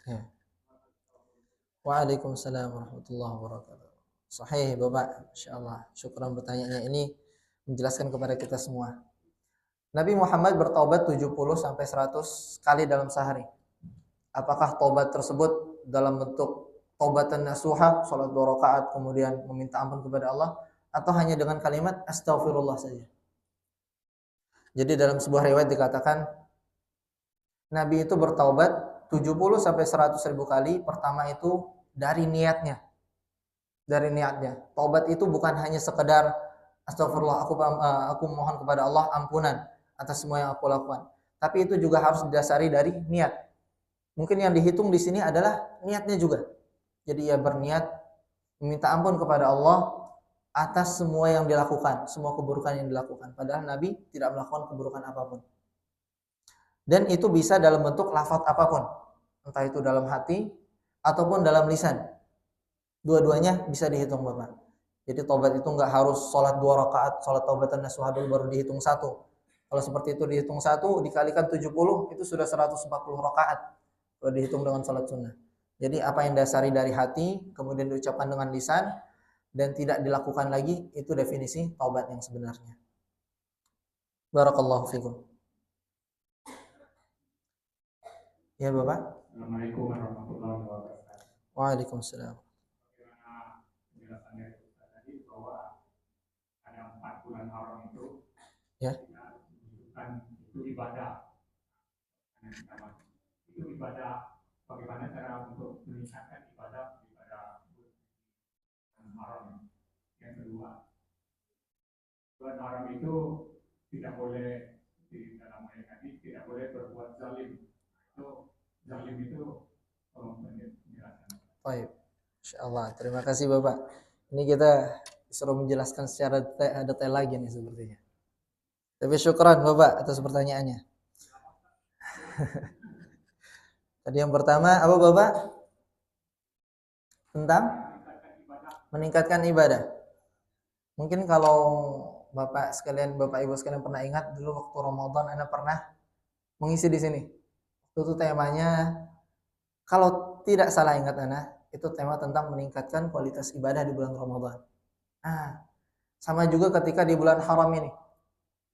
Ya. Waalaikumsalam warahmatullahi wabarakatuh. Sahih Bapak, insyaallah. Syukran bertanyanya ini menjelaskan kepada kita semua. Nabi Muhammad bertaubat 70 sampai 100 kali dalam sehari. Apakah taubat tersebut dalam bentuk taubatan nasuha, salat 2 rakaat kemudian meminta ampun kepada Allah, atau hanya dengan kalimat astaghfirullah saja? Jadi dalam sebuah riwayat dikatakan Nabi itu bertaubat 70 sampai 100 ribu kali. Pertama itu dari niatnya. Dari niatnya. Taubat itu bukan hanya sekedar astagfirullah, aku mohon kepada Allah ampunan atas semua yang aku lakukan. Tapi itu juga harus didasari dari niat. Mungkin yang dihitung di sini adalah niatnya juga. Jadi ia berniat meminta ampun kepada Allah atas semua yang dilakukan, semua keburukan yang dilakukan. Padahal Nabi tidak melakukan keburukan apapun. Dan itu bisa dalam bentuk lafaz apapun. Entah itu dalam hati ataupun dalam lisan. Dua-duanya bisa dihitung, Bapak. Jadi taubat itu enggak harus sholat 2 rakaat, sholat taubatan nasuha dulu baru dihitung 1. Kalau seperti itu dihitung 1 dikalikan 70 itu sudah 140 rakaat. Kalau dihitung dengan sholat sunnah. Jadi apa yang dasari dari hati kemudian diucapkan dengan lisan dan tidak dilakukan lagi, itu definisi taubat yang sebenarnya. Barakallahu fikum. Ya Bapak. Assalamualaikum warahmatullahi wabarakatuh. Waalaikumsalam. Bagaimana penjelasannya tadi bahwa ada 4 bulan haram itu ya menunjukkan itu ibadah. Itu ibadah. Bagaimana cara untuk meningkatkan ibadah haram? Yang kedua, bulan haram itu tidak boleh di dalam ayat tadi tidak boleh berbuat zalim. Itu zalim itu tolong penjelasan. Baik. Insyaallah. Terima kasih Bapak. Ini kita disuruh menjelaskan secara detail lagi nih sepertinya. Tapi syukran Bapak atas pertanyaannya. Tadi yang pertama apa Bapak? Tentang meningkatkan ibadah. Mungkin kalau Bapak sekalian, Bapak Ibu sekalian pernah ingat dulu waktu Ramadan Anda pernah mengisi di sini. Itu temanya, kalau tidak salah ingat Anda, itu tema tentang meningkatkan kualitas ibadah di bulan Ramadan. Sama juga ketika di bulan haram ini,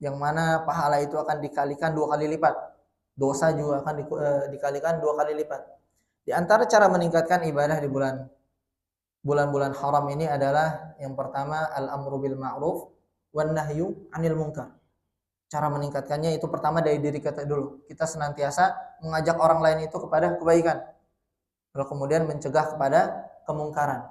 yang mana pahala itu akan dikalikan 2 kali lipat. Dosa juga akan dikalikan 2 kali lipat. Di antara cara meningkatkan ibadah di bulan-bulan haram ini adalah yang pertama al-amru bil ma'ruf wan nahyu 'anil munkar. Cara meningkatkannya itu pertama dari diri kita dulu. Kita senantiasa mengajak orang lain itu kepada kebaikan. Lalu kemudian mencegah kepada kemungkaran.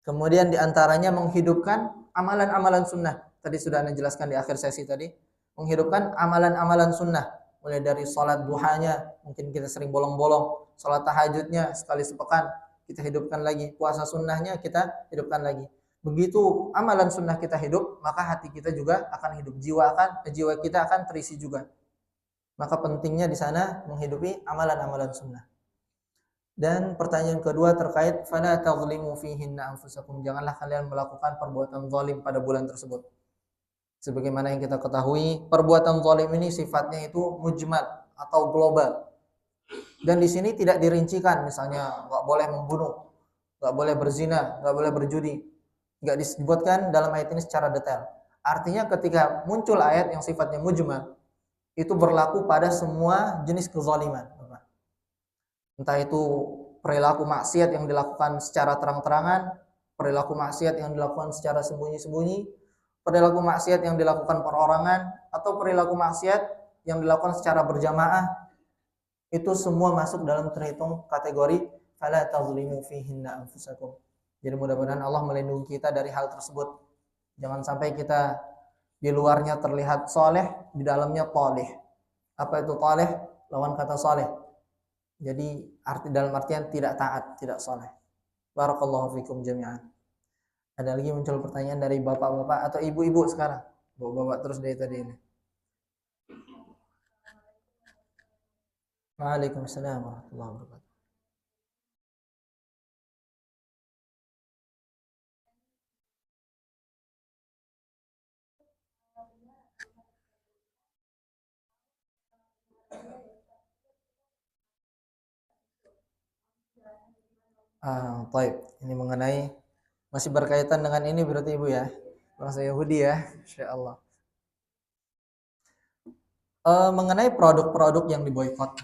Kemudian di antaranya menghidupkan amalan-amalan sunnah. Tadi sudah Anda jelaskan di akhir sesi tadi. Menghidupkan amalan-amalan sunnah. Mulai dari sholat duhanya, mungkin kita sering bolong-bolong. Sholat tahajudnya sekali sepekan, kita hidupkan lagi. Puasa sunnahnya kita hidupkan lagi. Begitu amalan sunnah kita hidup, maka hati kita juga akan hidup. Jiwa kita akan terisi juga. Maka pentingnya di sana menghidupi amalan-amalan sunnah. Dan pertanyaan kedua terkait fala tazlimu fihinna anfusakum. Janganlah kalian melakukan perbuatan zalim pada bulan tersebut. Sebagaimana yang kita ketahui, perbuatan zalim ini sifatnya itu mujmal atau global. Dan di sini tidak dirincikan, misalnya enggak boleh membunuh, enggak boleh berzina, enggak boleh berjudi. Enggak disebutkan dalam ayat ini secara detail. Artinya ketika muncul ayat yang sifatnya mujmal, itu berlaku pada semua jenis kezaliman. Entah itu perilaku maksiat yang dilakukan secara terang-terangan, perilaku maksiat yang dilakukan secara sembunyi-sembunyi, perilaku maksiat yang dilakukan perorangan, atau perilaku maksiat yang dilakukan secara berjamaah, itu semua masuk dalam terhitung kategori fala tazlimu fihinna anfusakum. Jadi mudah-mudahan Allah melindungi kita dari hal tersebut. Jangan sampai kita di luarnya terlihat soleh, di dalamnya talih. Apa itu talih? Lawan kata soleh. Jadi dalam artian tidak taat, tidak soleh. Barakallahu fikum jami'an. Ada lagi muncul pertanyaan dari bapak-bapak atau ibu-ibu sekarang? Bapak-bapak terus dari tadi ini. Waalaikumsalam warahmatullahi wabarakatuh. Baik. Ini mengenai masih berkaitan dengan ini berarti Ibu ya. Bahasa Yahudi ya, insyaallah. Mengenai produk-produk yang diboikot,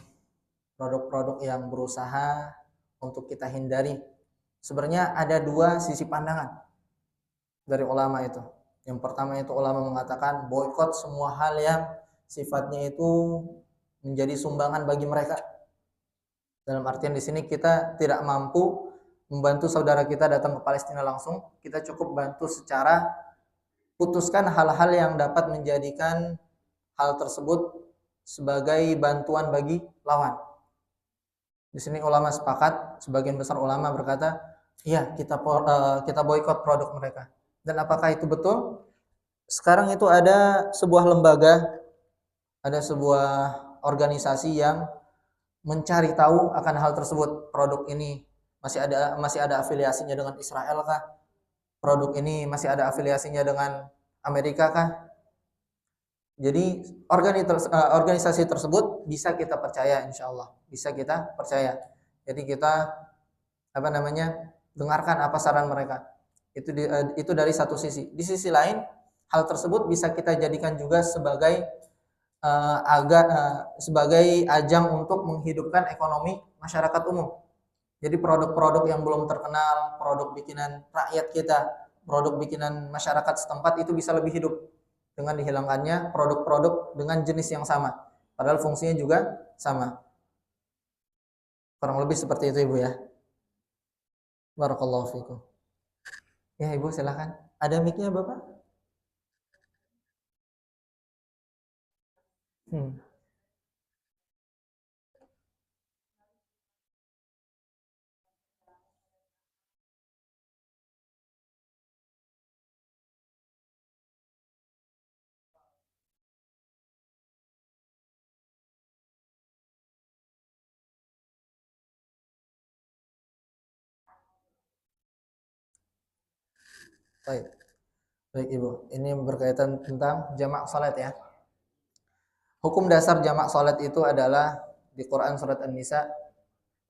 produk-produk yang berusaha untuk kita hindari, sebenarnya ada 2 sisi pandangan dari ulama itu. Yang pertama itu ulama mengatakan boikot semua hal yang sifatnya itu menjadi sumbangan bagi mereka. Dalam artian di sini kita tidak mampu membantu saudara kita datang ke Palestina langsung, kita cukup bantu secara putuskan hal-hal yang dapat menjadikan hal tersebut sebagai bantuan bagi lawan. Di sini ulama sepakat, sebagian besar ulama berkata, iya kita boikot produk mereka. Dan apakah itu betul? Sekarang itu ada sebuah lembaga, ada sebuah organisasi yang mencari tahu akan hal tersebut. Produk ini masih ada afiliasinya dengan Israel kah? Produk ini masih ada afiliasinya dengan Amerika kah? Jadi organisasi tersebut bisa kita percaya, insya Allah bisa kita percaya. Jadi kita dengarkan apa saran mereka. Itu dari satu sisi. Di sisi lain, hal tersebut bisa kita jadikan juga sebagai sebagai ajang untuk menghidupkan ekonomi masyarakat umum. Jadi produk-produk yang belum terkenal, produk bikinan rakyat kita, produk bikinan masyarakat setempat itu bisa lebih hidup dengan dihilangkannya produk-produk dengan jenis yang sama, padahal fungsinya juga sama. Kurang lebih seperti itu Ibu ya. Barakallahu fikum. Ya Ibu silakan. Ada mic-nya Bapak? Baik. Baik Ibu, ini berkaitan tentang jamak salat ya. Hukum dasar jamak salat itu adalah di Quran surat An-Nisa,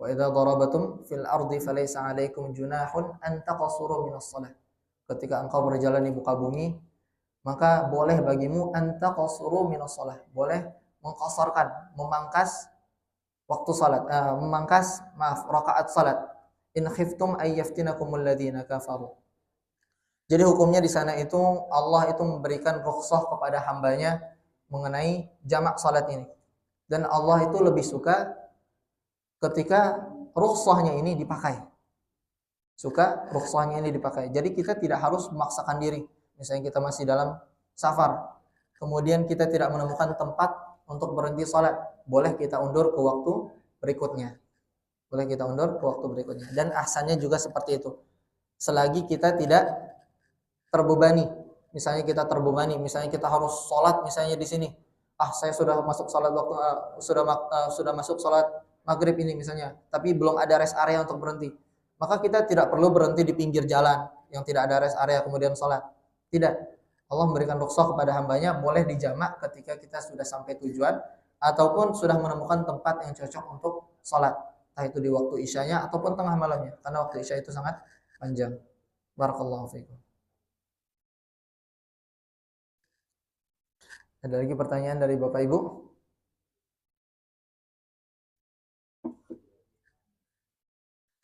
wa idza darabatum fil ardi falaysa 'alaikum junahun an taqsuru minas shalah. Ketika engkau berjalan di muka bumi, maka boleh bagimu an taqsuru minas shalah, boleh mengqasarkan, memangkas waktu salat, rakaat salat. In khiftum ay yaftinakumul ladzina kafaru. Jadi hukumnya di sana itu Allah itu memberikan rukhsah kepada hambanya mengenai jamak salat ini. Dan Allah itu lebih suka ketika rukhsahnya ini dipakai. Suka rukhsahnya ini dipakai. Jadi kita tidak harus memaksakan diri. Misalnya kita masih dalam safar, kemudian kita tidak menemukan tempat untuk berhenti salat, boleh kita undur ke waktu berikutnya. Boleh kita undur ke waktu berikutnya. Dan ahsannya juga seperti itu. Selagi kita tidak terbebani, misalnya kita terbebani, misalnya kita harus sholat misalnya di sini, saya sudah masuk sholat waktu sudah masuk sholat maghrib ini misalnya, tapi belum ada rest area untuk berhenti, maka kita tidak perlu berhenti di pinggir jalan yang tidak ada rest area kemudian sholat. Tidak, Allah memberikan rukhsah kepada hambanya boleh dijamak ketika kita sudah sampai tujuan ataupun sudah menemukan tempat yang cocok untuk sholat, entah itu di waktu isyanya ataupun tengah malamnya, karena waktu isya itu sangat panjang. Barakallahu fiikum. Ada lagi pertanyaan dari Bapak Ibu?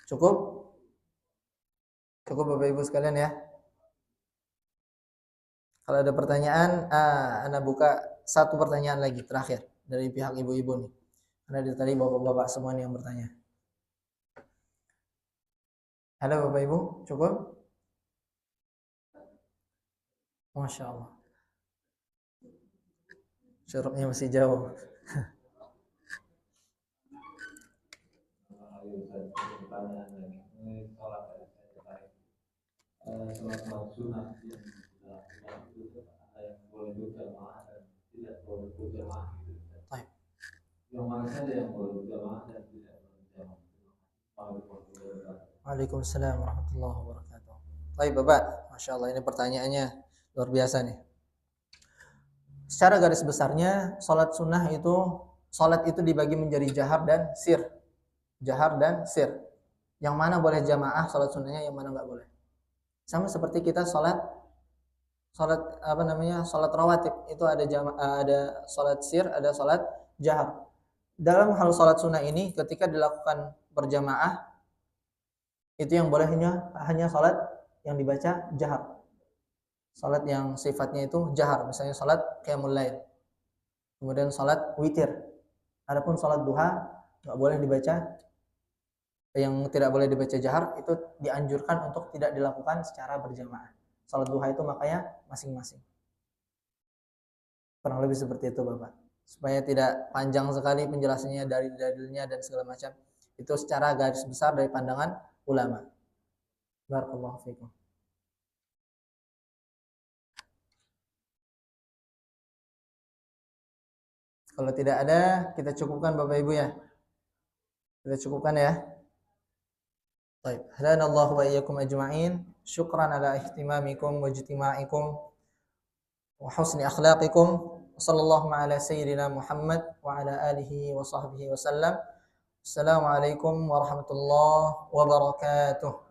Cukup? Cukup Bapak Ibu sekalian ya. Kalau ada pertanyaan, Anda buka satu pertanyaan lagi terakhir dari pihak ibu-ibu nih. Karena dari tadi bapak-bapak semua nih yang bertanya. Ada Bapak Ibu? Cukup? Masya Allah. Syuruknya masih jauh. Waalaikumsalam warahmatullahi wabarakatuh. Baik Bapak, Masya Allah ini pertanyaannya luar biasa nih. Secara garis besarnya salat sunnah itu, salat itu dibagi menjadi jahar dan sir. Jahar dan sir. Yang mana boleh jamaah salat sunnahnya, yang mana nggak boleh. Sama seperti kita salat salat rawatib itu ada salat sir, ada salat jahar. Dalam hal salat sunnah ini ketika dilakukan berjamaah itu yang bolehnya hanya salat yang dibaca jahar. Salat yang sifatnya itu jahar, misalnya salat qiyamul lail. Kemudian salat witir. Adapun salat duha enggak boleh dibaca, yang tidak boleh dibaca jahar itu dianjurkan untuk tidak dilakukan secara berjamaah. Salat duha itu makanya masing-masing. Kurang lebih seperti itu Bapak. Supaya tidak panjang sekali penjelasannya dari dalilnya dan segala macam. Itu secara garis besar dari pandangan ulama. Barakallahu fiikum. Kalau tidak ada, kita cukupkan Bapak Ibu ya. Kita cukupkan ya. Baik, hadanallahu wa iyyakum ajma'in. Syukran ala ihtimamikum wa ijtima'ikum wa husni akhlaqikum. Sallallahu ala sayyidina Muhammad wa ala alihi wa sahbihi wa sallam. Assalamualaikum warahmatullahi wabarakatuh.